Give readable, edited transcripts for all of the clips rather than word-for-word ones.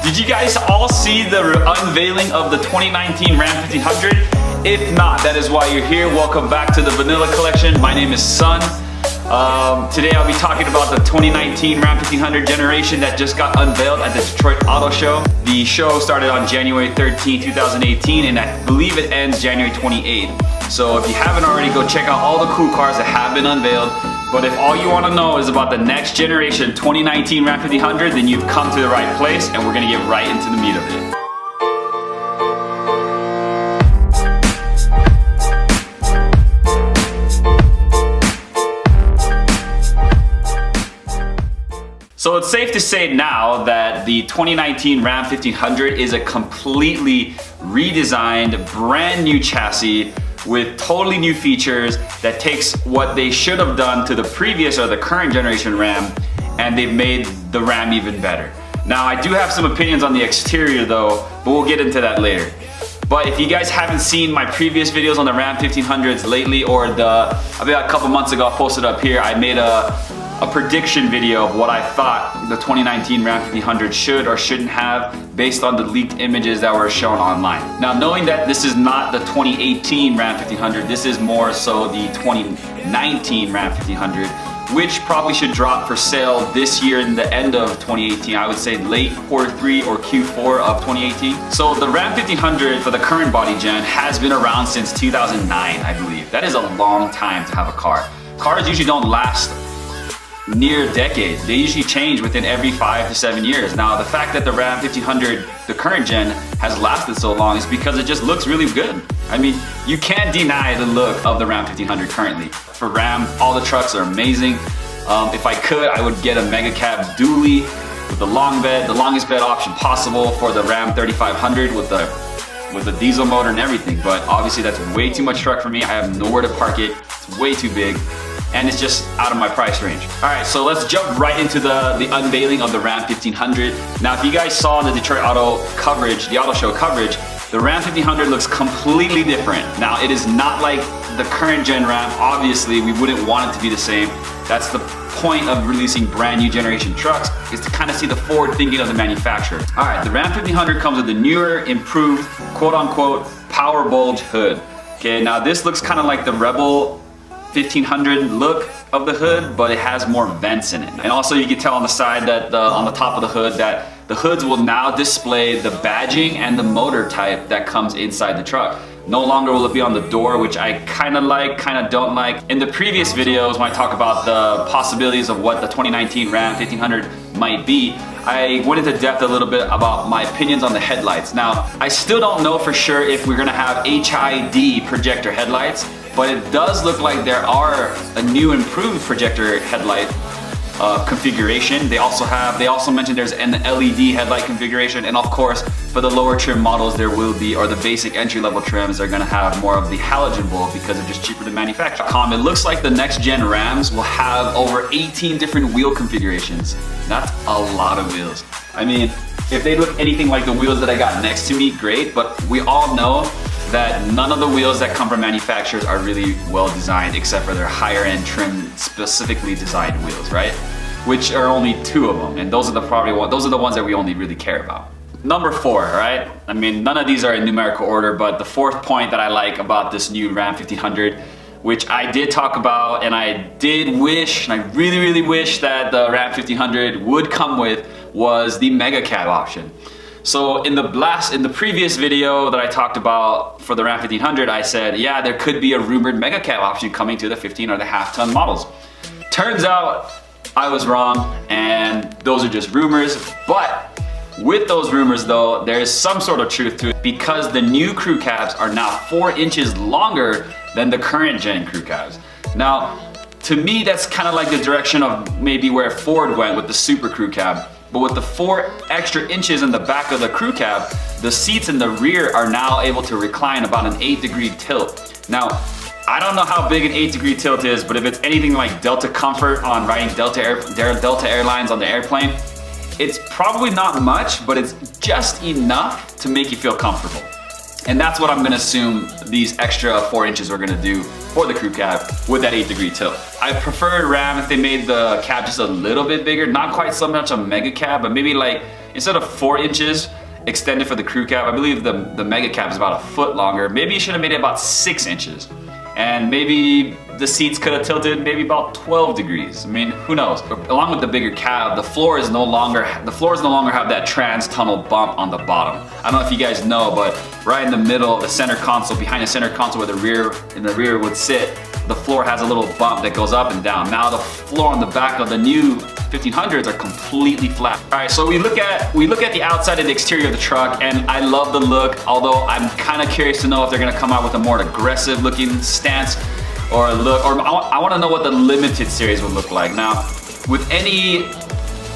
Did you guys all see the unveiling of the 2019 Ram 1500? If not, that is why you're here. Welcome back to the Vanilla Collection. My name is Sun. Today I'll be talking about the 2019 Ram 1500 generation that just got unveiled at the Detroit Auto Show. The show started on January 13, 2018, and I believe it ends January 28th. So if you haven't already, go check out all the cool cars that have been unveiled. But if all you want to know is about the next generation 2019 Ram 1500, then you've come to the right place, and we're going to get right into the meat of it. So it's safe to say now that the 2019 Ram 1500 is a completely redesigned, brand new chassis with totally new features that takes what they should have done to the previous or the current generation Ram, and they've made the Ram even better. Now, I do have some opinions on the exterior though, but we'll get into that later. But if you guys haven't seen my previous videos on the Ram 1500s lately, or about a couple months ago I posted up here, I made a prediction video of what I thought the 2019 Ram 1500 should or shouldn't have based on the leaked images that were shown online. Now, knowing that this is not the 2018 Ram 1500, this is more so the 2019 Ram 1500, which probably should drop for sale this year in the end of 2018. I would say late Q3 or Q4 of 2018. So the Ram 1500 for the current body gen has been around since 2009, I believe. That is a long time to have a car. Cars usually don't last near decades. They usually change within every 5 to 7 years. Now, the fact that the Ram 1500, the current gen, has lasted so long is because it just looks really good. I mean, you can't deny the look of the Ram 1500 currently. For Ram, all the trucks are amazing. If I could, I would get a mega cab dually with the long bed, the longest bed option possible for the Ram 3500 with the diesel motor and everything. But obviously that's way too much truck for me. I have nowhere to park it. It's way too big, and it's just out of my price range. All right, so let's jump right into the unveiling of the Ram 1500. Now, if you guys saw the Detroit Auto coverage, the auto show coverage, the Ram 1500 looks completely different. Now, it is not like the current gen Ram. Obviously, we wouldn't want it to be the same. That's the point of releasing brand new generation trucks, is to kind of see the forward thinking of the manufacturer. All right, the Ram 1500 comes with the newer, improved, quote unquote, power bulge hood. Okay, now this looks kind of like the Rebel 1500 look of the hood, but it has more vents in it. And also you can tell on the side that on the top of the hood that the hoods will now display the badging and the motor type that comes inside the truck. No longer will it be on the door, which I kind of like, kind of don't like. In the previous videos, when I talk about the possibilities of what the 2019 Ram 1500 might be, I went into depth a little bit about my opinions on the headlights. Now, I still don't know for sure if we're gonna have HID projector headlights, but it does look like there are a new improved projector headlight configuration. They also mentioned there's an LED headlight configuration, and of course, for the lower trim models, there will be, or the basic entry-level trims, they're gonna have more of the halogen bulb because they're just cheaper to manufacture. It looks like the next gen Rams will have over 18 different wheel configurations. That's a lot of wheels. I mean, if they look anything like the wheels that I got next to me, great, but we all know that none of the wheels that come from manufacturers are really well designed, except for their higher end trim specifically designed wheels, right? Which are only 2 of them, and those are the ones that we only really care about. Number 4, right? I mean, none of these are in numerical order, but the 4th point that I like about this new Ram 1500, which I did talk about, and I did wish, and I really, really wish that the Ram 1500 would come with, was the mega cab option. So in the previous video that I talked about for the Ram 1500, I said, yeah, there could be a rumored mega cab option coming to the 15 or the half-ton models. Turns out I was wrong, and those are just rumors. But with those rumors though, there is some sort of truth to it, because the new crew cabs are now 4 inches longer than the current gen crew cabs. Now, to me, that's kind of like the direction of maybe where Ford went with the Super Crew Cab. But with the 4 extra inches in the back of the crew cab, the seats in the rear are now able to recline about an 8-degree tilt. Now, I don't know how big an 8-degree tilt is, but if it's anything like Delta Comfort on riding Delta Airlines on the airplane, it's probably not much, but it's just enough to make you feel comfortable. And that's what I'm gonna assume these extra 4 inches are gonna do for the crew cab with that 8-degree tilt. I prefer Ram if they made the cab just a little bit bigger, not quite so much a mega cab, but maybe like instead of 4 inches extended for the crew cab, I believe the mega cab is about a foot longer. Maybe you should have made it about 6 inches. And maybe the seats could have tilted maybe about 12 degrees. I mean, who knows? Along with the bigger cab, the floors no longer have that trans tunnel bump on the bottom. I don't know if you guys know, but right in the middle of the center console, behind the center console where the rear would sit, the floor has a little bump that goes up and down. Now the floor on the back of the new 1500s are completely flat. All right, so we look at the outside and the exterior of the truck, and I love the look, although I'm kind of curious to know if they're gonna come out with a more aggressive looking stance or a look, or I wanna know what the limited series would look like. Now, with any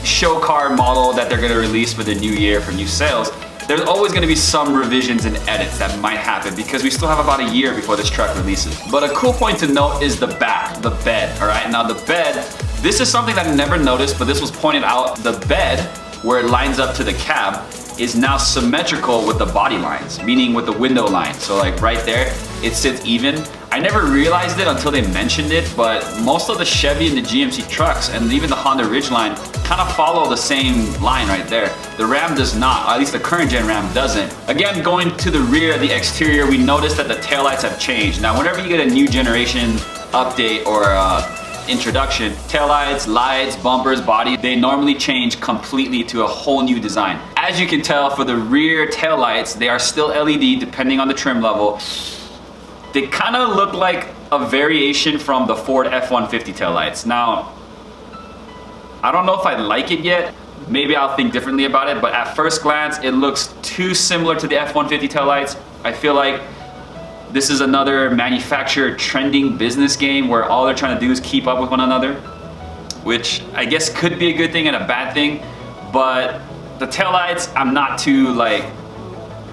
show car model that they're gonna release for the new year, for new sales, there's always gonna be some revisions and edits that might happen because we still have about a year before this truck releases. But a cool point to note is the back, the bed, all right? Now the bed, this is something that I never noticed, but this was pointed out. The bed, where it lines up to the cab, is now symmetrical with the body lines, meaning with the window line. So like right there, it sits even. I never realized it until they mentioned it, but most of the Chevy and the GMC trucks and even the Honda Ridgeline kind of follow the same line right there. The Ram does not, at least the current gen Ram doesn't. Again, going to the rear, the exterior, we noticed that the taillights have changed. Now, whenever you get a new generation update or introduction, taillights, lights, bumpers, body, they normally change completely to a whole new design. As you can tell, for the rear taillights, they are still LED depending on the trim level. They kind of look like a variation from the Ford F-150 taillights. Now, I don't know if I like it yet. Maybe I'll think differently about it, but at first glance, it looks too similar to the F-150 taillights. I feel like this is another manufacturer trending business game where all they're trying to do is keep up with one another, which I guess could be a good thing and a bad thing, but the taillights, I'm not too like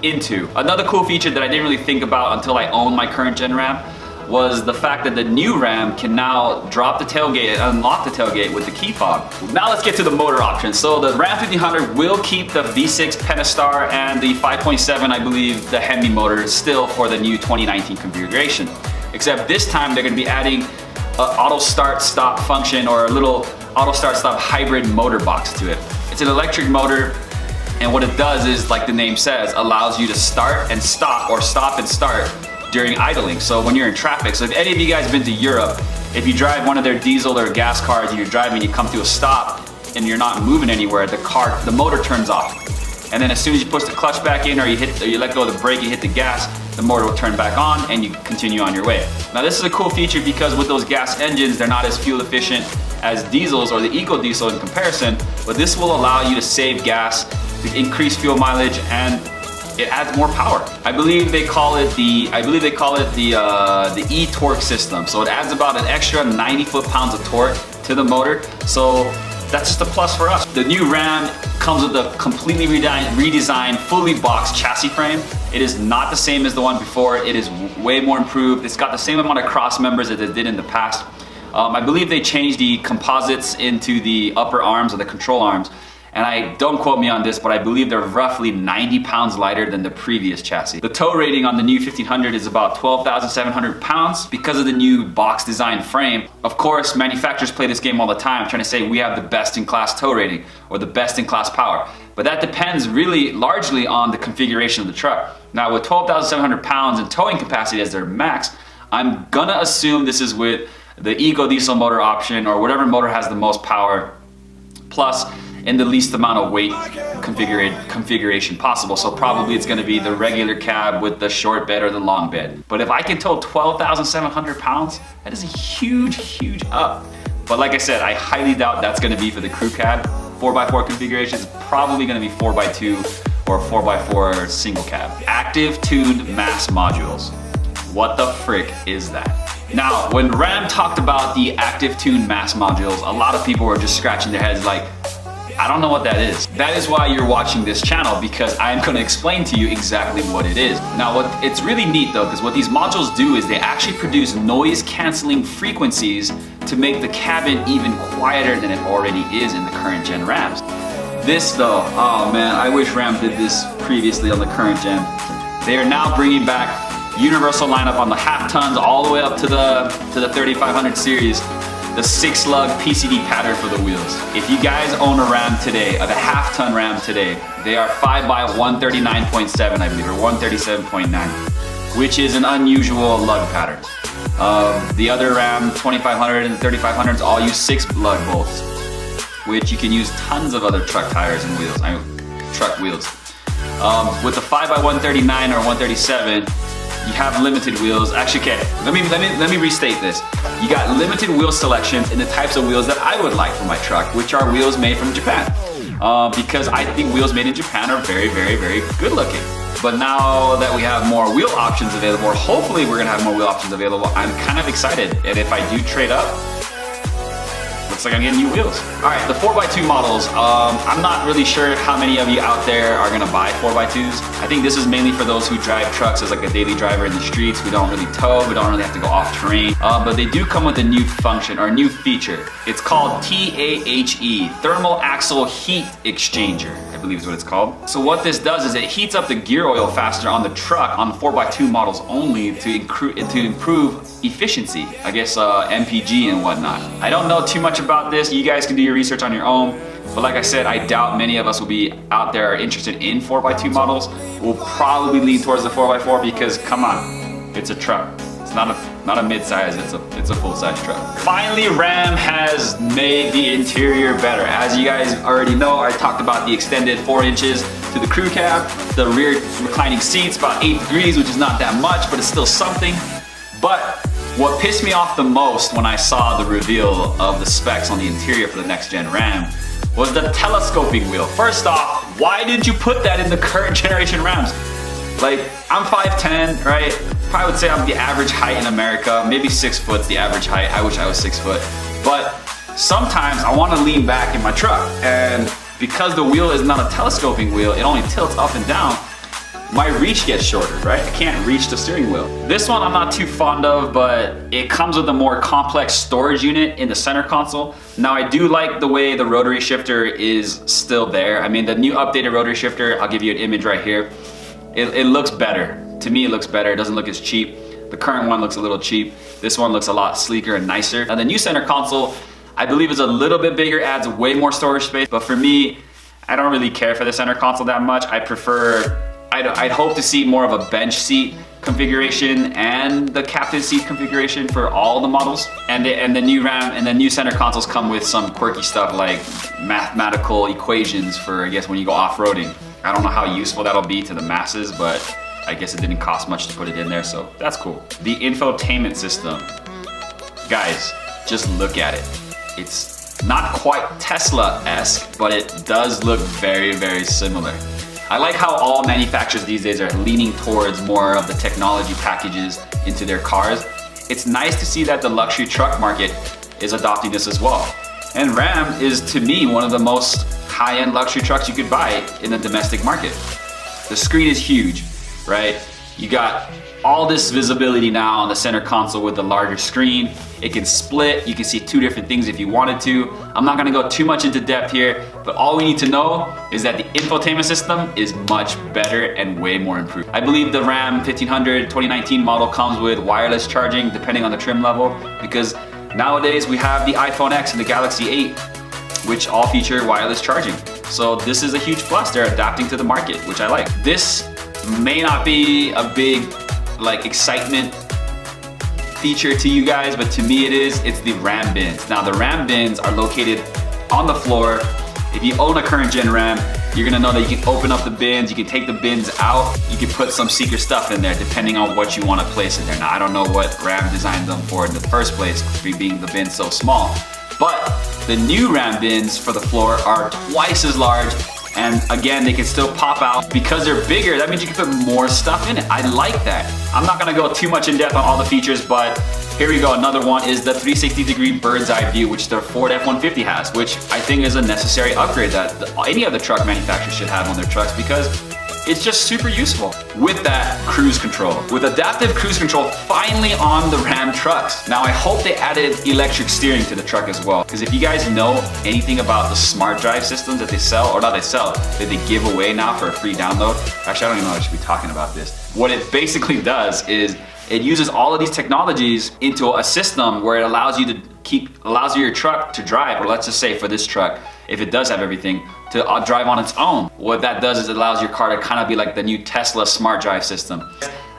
into. Another cool feature that I didn't really think about until I owned my current gen Ram was the fact that the new Ram can now drop the tailgate and unlock the tailgate with the key fob. Now let's get to the motor options. So the Ram 1500 will keep the V6 Pentastar and the 5.7, I believe, the Hemi motor still for the new 2019 configuration. Except this time they're gonna be adding an auto start stop function or a little auto start stop hybrid motor box to it. It's an electric motor, and what it does is, like the name says, allows you to start and stop or stop and start during idling. So when you're in traffic, so if any of you guys have been to Europe, if you drive one of their diesel or gas cars and you're driving, you come to a stop and you're not moving anywhere, the motor turns off. And then as soon as you push the clutch back in or you let go of the brake, you hit the gas, the motor will turn back on and you continue on your way. Now this is a cool feature because with those gas engines, they're not as fuel efficient as diesels or the eco diesel in comparison, but this will allow you to save gas, to increase fuel mileage, and it adds more power. I believe they call it the e-torque system. So it adds about an extra 90 foot-pounds of torque to the motor. So that's just a plus for us. The new Ram comes with a completely redesigned, fully boxed chassis frame. It is not the same as the one before. It is way more improved. It's got the same amount of cross members as it did in the past. I believe they changed the composites into the upper arms or the control arms. And don't quote me on this, but I believe they're roughly 90 pounds lighter than the previous chassis. The tow rating on the new 1500 is about 12,700 pounds because of the new box design frame. Of course, manufacturers play this game all the time, trying to say we have the best in class tow rating or the best in class power. But that depends really largely on the configuration of the truck. Now with 12,700 pounds in towing capacity as their max, I'm gonna assume this is with the eco diesel motor option or whatever motor has the most power, plus in the least amount of weight configuration possible. So probably it's gonna be the regular cab with the short bed or the long bed. But if I can tow 12,700 pounds, that is a huge, huge up. But like I said, I highly doubt that's gonna be for the crew cab. 4x4 configuration is probably gonna be 4x2 or 4x4 single cab. Active tuned mass modules. What the frick is that? Now, when Ram talked about the active tuned mass modules, a lot of people were just scratching their heads like, I don't know what that is. That is why you're watching this channel, because I'm gonna explain to you exactly what it is. Now, it's really neat though, because what these modules do is they actually produce noise canceling frequencies to make the cabin even quieter than it already is in the current gen Rams. This though, oh man, I wish Ram did this previously on the current gen. They are now bringing back universal lineup on the half tons all the way up to the 3500 series. The 6 lug PCD pattern for the wheels. If you guys own a Ram today, the half ton Ram today, they are 5x139.7, I believe, or 137.9, which is an unusual lug pattern. The other Ram 2500 and 3500s all use 6 lug bolts, which you can use tons of other truck tires and wheels, truck wheels. With the 5x139 or 137, you have limited wheels. Actually, okay, let me restate this. You got limited wheel selections in the types of wheels that I would like for my truck, which are wheels made from Japan. Because I think wheels made in Japan are very, very, very good looking. But now that we have more wheel options available, or hopefully we're gonna have more wheel options available, I'm kind of excited. And if I do trade up, looks like I'm getting new wheels. All right, the 4x2 models. I'm not really sure how many of you out there are gonna buy 4x2s. I think this is mainly for those who drive trucks as like a daily driver in the streets. We don't really tow, we don't really have to go off terrain. But they do come with a new function or a new feature. It's called TAHE, Thermal Axle Heat Exchanger, I believe is what it's called. So what this does is it heats up the gear oil faster on the truck on the 4x2 models only to improve efficiency, I guess MPG and whatnot. I don't know too much about this. You guys can do your research on your own. But like I said, I doubt many of us will be out there interested in 4x2 models. We'll probably lean towards the 4x4 because come on, it's a truck. It's not a mid-size, it's a full-size truck. Finally, Ram has made the interior better. As you guys already know, I talked about the extended 4 inches to the crew cab, the rear reclining seats, about 8 degrees, which is not that much, but it's still something. But what pissed me off the most when I saw the reveal of the specs on the interior for the next gen Ram was the telescoping wheel. First off, why did you put that in the current generation Rams? Like, I'm 5'10", right? Probably would say I'm the average height in America. Maybe 6 foot's the average height. I wish I was 6 foot. But sometimes I want to lean back in my truck. And because the wheel is not a telescoping wheel, it only tilts up and down, my reach gets shorter, right? I can't reach the steering wheel. This one I'm not too fond of, but it comes with a more complex storage unit in the center console. Now I do like the way the rotary shifter is still there. I mean, the new updated rotary shifter, I'll give you an image right here. It looks better. To me, it looks better. It doesn't look as cheap. The current one looks a little cheap. This one looks a lot sleeker and nicer. Now the new center console, I believe is a little bit bigger, adds way more storage space, but for me, I don't really care for the center console that much. I prefer, I'd hope to see more of a bench seat configuration and the captain seat configuration for all the models. And the new Ram and the new center consoles come with some quirky stuff like mathematical equations for, I guess, when you go off-roading. I don't know how useful that'll be to the masses, but I guess it didn't cost much to put it in there, so that's cool. The infotainment system. Guys, just look at it. It's not quite Tesla-esque, but it does look very, very similar. I like how all manufacturers these days are leaning towards more of the technology packages into their cars. It's nice to see that the luxury truck market is adopting this as well. And Ram is, to me, one of the most high-end luxury trucks you could buy in the domestic market. The screen is huge, right? You got all this visibility now on the center console with the larger screen. It can split, you can see 2 different things if you wanted to. I'm not gonna go too much into depth here, but all we need to know is that the infotainment system is much better and way more improved. I believe the Ram 1500 2019 model comes with wireless charging depending on the trim level, because nowadays we have the iPhone X and the Galaxy 8, which all feature wireless charging. So this is a huge plus. They're adapting to the market, which I like. This may not be a big excitement feature to you guys, but to me it is. It's the Ram bins. Now the Ram bins are located on the floor. If you own a current gen Ram, you're gonna know that you can open up the bins, you can take the bins out, you can put some secret stuff in there depending on what you want to place in there. Now I don't know what Ram designed them for in the first place, being the bin so small, but the new Ram bins for the floor are twice as large, and again, they can still pop out. Because they're bigger, that means you can put more stuff in it. I like that. I'm not gonna go too much in depth on all the features, but here we go. Another one is the 360-degree bird's eye view, which the Ford F-150 has, which I think is a necessary upgrade that any other truck manufacturer should have on their trucks, because it's just super useful. With that, cruise control. With adaptive cruise control finally on the Ram trucks. Now I hope they added electric steering to the truck as well, because if you guys know anything about the smart drive systems that they sell, or not they sell, that they give away now for a free download. Actually, I don't even know if I should be talking about this. What it basically does is it uses all of these technologies into a system where it allows your truck to drive, or let's just say for this truck, if it does have everything, to drive on its own. What that does is it allows your car to kind of be like the new Tesla smart drive system.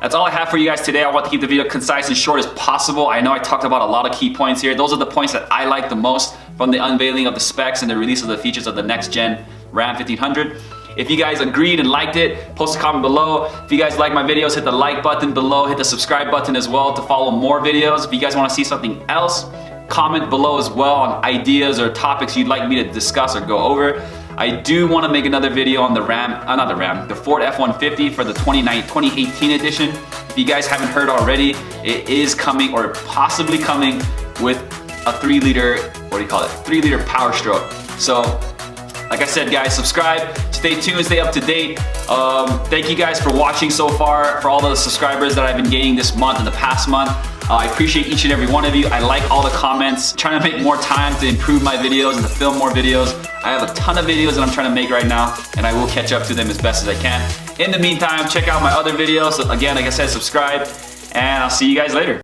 That's all I have for you guys today. I want to keep the video concise and short as possible. I know I talked about a lot of key points here. Those are the points that I like the most from the unveiling of the specs and the release of the features of the next gen Ram 1500. If you guys agreed and liked it, post a comment below. If you guys like my videos, hit the like button below, hit the subscribe button as well to follow more videos. If you guys want to see something else, comment below as well on ideas or topics you'd like me to discuss or go over. I do want to make another video on the the Ford F-150 for the 2018 edition. If you guys haven't heard already, it is coming, or possibly coming, with a 3-liter, 3-liter Power Stroke. So, like I said, guys, subscribe, stay tuned, stay up to date. Thank you guys for watching so far, for all the subscribers that I've been gaining this month and the past month. I appreciate each and every one of you. I like all the comments. I'm trying to make more time to improve my videos and to film more videos. I have a ton of videos that I'm trying to make right now, and I will catch up to them as best as I can. In the meantime, check out my other videos. So again, like I said, subscribe, and I'll see you guys later.